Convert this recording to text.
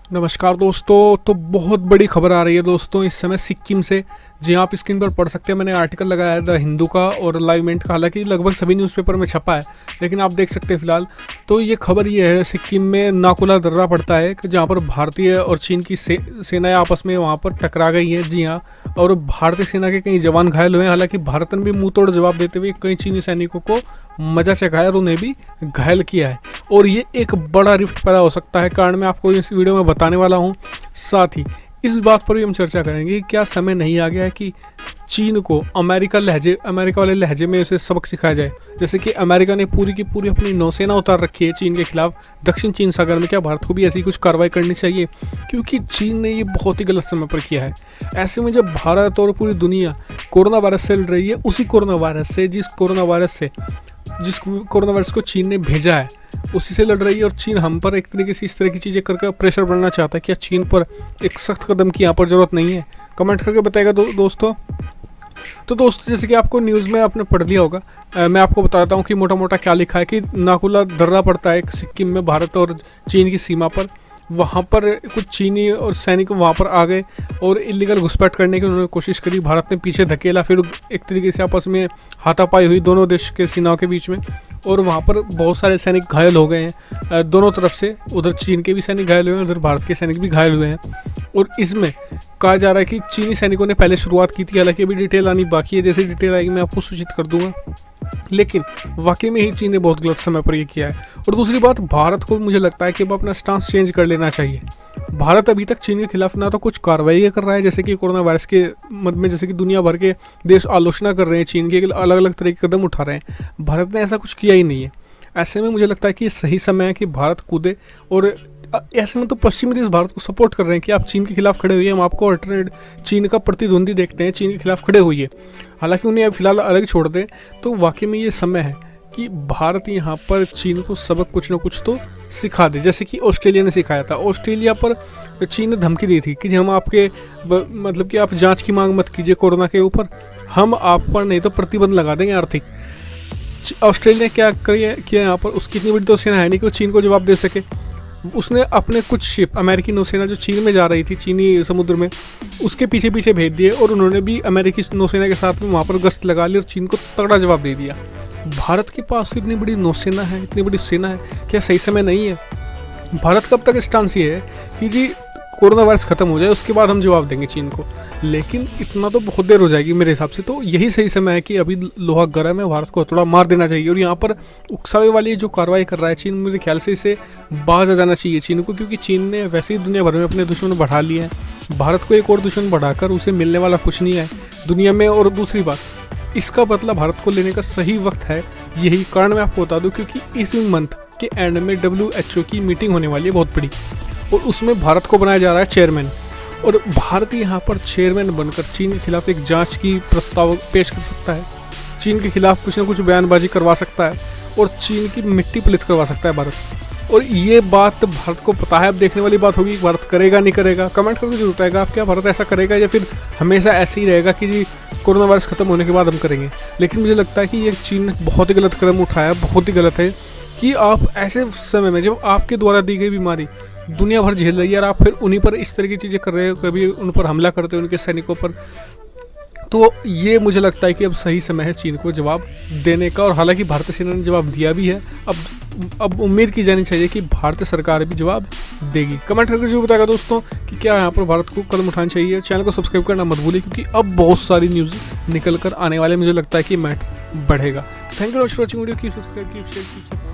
नमस्कार दोस्तों। तो बहुत बड़ी खबर आ रही है दोस्तों इस समय सिक्किम से। जी हाँ, आप स्क्रीन पर पढ़ सकते हैं। मैंने आर्टिकल लगाया है द हिंदू का और लाइव मिनट का, हालांकि लगभग सभी न्यूज़पेपर में छपा है, लेकिन आप देख सकते हैं फिलहाल। तो ये खबर ये है, सिक्किम में नाकुला दर्रा पड़ता है कि जहाँ पर भारतीय और चीन की सेनाएं आपस में वहाँ पर टकरा गई हैं। जी हाँ, और भारतीय सेना के कई जवान घायल हुए हैं। हालांकि भारत ने भी मुंह तोड़ जवाब देते हुए कई चीनी सैनिकों को मजा चखाया और उन्हें भी घायल किया है। और ये एक बड़ा रिफ्ट पैदा हो सकता है, कारण मैं आपको इस वीडियो में बताने वाला हूँ। साथ ही इस बात पर भी हम चर्चा करेंगे कि क्या समय नहीं आ गया है कि चीन को अमेरिका वाले लहजे में उसे सबक सिखाया जाए। जैसे कि अमेरिका ने पूरी की पूरी अपनी नौसेना उतार रखी है चीन के खिलाफ दक्षिण चीन सागर में। क्या भारत को भी ऐसी कुछ कार्रवाई करनी चाहिए? क्योंकि चीन ने ये बहुत ही गलत समय पर किया है। ऐसे में जब भारत और पूरी दुनिया कोरोना वायरस से लड़ रही है, उसी कोरोना वायरस को चीन ने भेजा है, उसी से लड़ रही है। और चीन हम पर एक तरीके से इस तरह की चीज़ें करके प्रेशर बनाना चाहता है। क्या चीन पर एक सख्त कदम की यहाँ पर ज़रूरत नहीं है? कमेंट करके बताएगा दोस्तों। तो दोस्तों, जैसे कि आपको न्यूज़ में आपने पढ़ लिया होगा, मैं आपको बताता हूँ कि मोटा मोटा क्या लिखा है कि नाकुला दर्रा पड़ता है सिक्किम में भारत और चीन की सीमा पर। वहाँ पर कुछ चीनी और सैनिक वहाँ पर आ गए और इलीगल घुसपैठ करने की उन्होंने कोशिश करी। भारत ने पीछे धकेला, फिर एक तरीके से आपस में हाथापाई हुई दोनों देश के सेनाओं के बीच में। और वहाँ पर बहुत सारे सैनिक घायल हो गए हैं दोनों तरफ से। उधर चीन के भी सैनिक घायल हुए हैं, उधर भारत के सैनिक भी घायल हुए हैं। और इसमें कहा जा रहा है कि चीनी सैनिकों ने पहले शुरुआत की थी, हालांकि अभी डिटेल आनी बाकी है। जैसे डिटेल आएगी मैं आपको सूचित कर दूंगा। लेकिन वाकई में ही चीन ने बहुत गलत समय पर यह किया है। और दूसरी बात, भारत को मुझे लगता है कि वो अपना स्टांस चेंज कर लेना चाहिए। भारत अभी तक चीन के खिलाफ ना तो कुछ कार्रवाई कर रहा है, जैसे कि कोरोना वायरस के मद में जैसे कि दुनिया भर के देश आलोचना कर रहे हैं चीन के, अलग अलग तरह के कदम उठा रहे हैं। भारत ने ऐसा कुछ किया ही नहीं है। ऐसे में मुझे लगता है कि सही समय है कि भारत कूदे। और ऐसे में तो पश्चिमी देश भारत को सपोर्ट कर रहे हैं कि आप चीन के खिलाफ खड़े हुए, हम आपको अल्टरनेट चीन का प्रतिद्वंदी देखते हैं, चीन के खिलाफ खड़े हुए। हालांकि उन्हें फिलहाल अलग छोड़ दें। तो वाकई में ये समय है कि भारत यहाँ पर चीन को सबक कुछ ना कुछ तो सिखा दे, जैसे कि ऑस्ट्रेलिया ने सिखाया था। ऑस्ट्रेलिया पर चीन ने धमकी दी थी कि हम आपके मतलब कि आप जांच की मांग मत कीजिए कोरोना के ऊपर, हम आप पर नहीं तो प्रतिबंध लगा देंगे आर्थिक। ऑस्ट्रेलिया ने क्या किया यहाँ पर? उसकी इतनी बड़ी तो सेना है नहीं कि वो चीन को जवाब दे सके। उसने अपने कुछ शिप, अमेरिकी नौसेना जो चीन में जा रही थी, चीनी समुद्र में, उसके पीछे पीछे भेज दिए। और उन्होंने भी अमेरिकी नौसेना के साथ में वहाँ पर गश्त लगा ली और चीन को तगड़ा जवाब दे दिया। भारत के पास इतनी बड़ी नौसेना है, इतनी बड़ी सेना है, क्या सही समय नहीं है? भारत कब तक स्टांस ये है कि जी कोरोना वायरस खत्म हो जाए उसके बाद हम जवाब देंगे चीन को? लेकिन इतना तो बहुत देर हो जाएगी मेरे हिसाब से। तो यही सही समय है कि अभी लोहा गर्म है, भारत को थोड़ा मार देना चाहिए। और यहाँ पर उकसावे वाली जो कार्रवाई कर रहा है चीन, मेरे ख्याल से इसे बाज आ जाना चाहिए चीन को, क्योंकि चीन ने वैसे ही दुनिया भर में अपने दुश्मन बढ़ा लिए हैं। भारत को एक और दुश्मन बढ़ाकर उसे मिलने वाला कुछ नहीं है दुनिया में। और दूसरी बात, इसका बदला भारत को लेने का सही वक्त है। यही कारण मैं आपको बता दूं, क्योंकि इस मंथ के एंड में WHO की मीटिंग होने वाली है बहुत बड़ी, और उसमें भारत को बनाया जा रहा है चेयरमैन। और भारत यहाँ पर चेयरमैन बनकर चीन के खिलाफ एक जांच की प्रस्ताव पेश कर सकता है, चीन के खिलाफ कुछ ना कुछ बयानबाजी करवा सकता है और चीन की मिट्टी पलित करवा सकता है भारत। और ये बात भारत को पता है। अब देखने वाली बात होगी भारत करेगा नहीं करेगा। कमेंट करके जरूर बताएगा आप, क्या भारत ऐसा करेगा या फिर हमेशा ऐसे ही रहेगा कि जी कोरोना वायरस खत्म होने के बाद हम करेंगे? लेकिन मुझे लगता है कि ये चीन ने बहुत ही गलत कदम उठाया, बहुत ही गलत है कि आप ऐसे समय में जब आपके द्वारा दी गई बीमारी दुनिया भर झेल रही है और आप फिर उन्हीं पर इस तरह की चीज़ें कर रहे हो, कभी उन पर हमला करते हो, उनके सैनिकों पर। तो ये मुझे लगता है कि अब सही समय है चीन को जवाब देने का। और हालांकि भारतीय सेना ने जवाब दिया भी है। अब उम्मीद की जानी चाहिए कि भारतीय सरकार भी जवाब देगी। कमेंट करके जरूर बताएगा दोस्तों कि क्या यहाँ पर भारत को कदम उठाना चाहिए। चैनल को सब्सक्राइब करना मत भूलिए, क्योंकि अब बहुत सारी न्यूज़ निकल कर आने वाले, मुझे लगता है कि मैट बढ़ेगा। Thank you for watching video. Keep subscribe, keep share, keep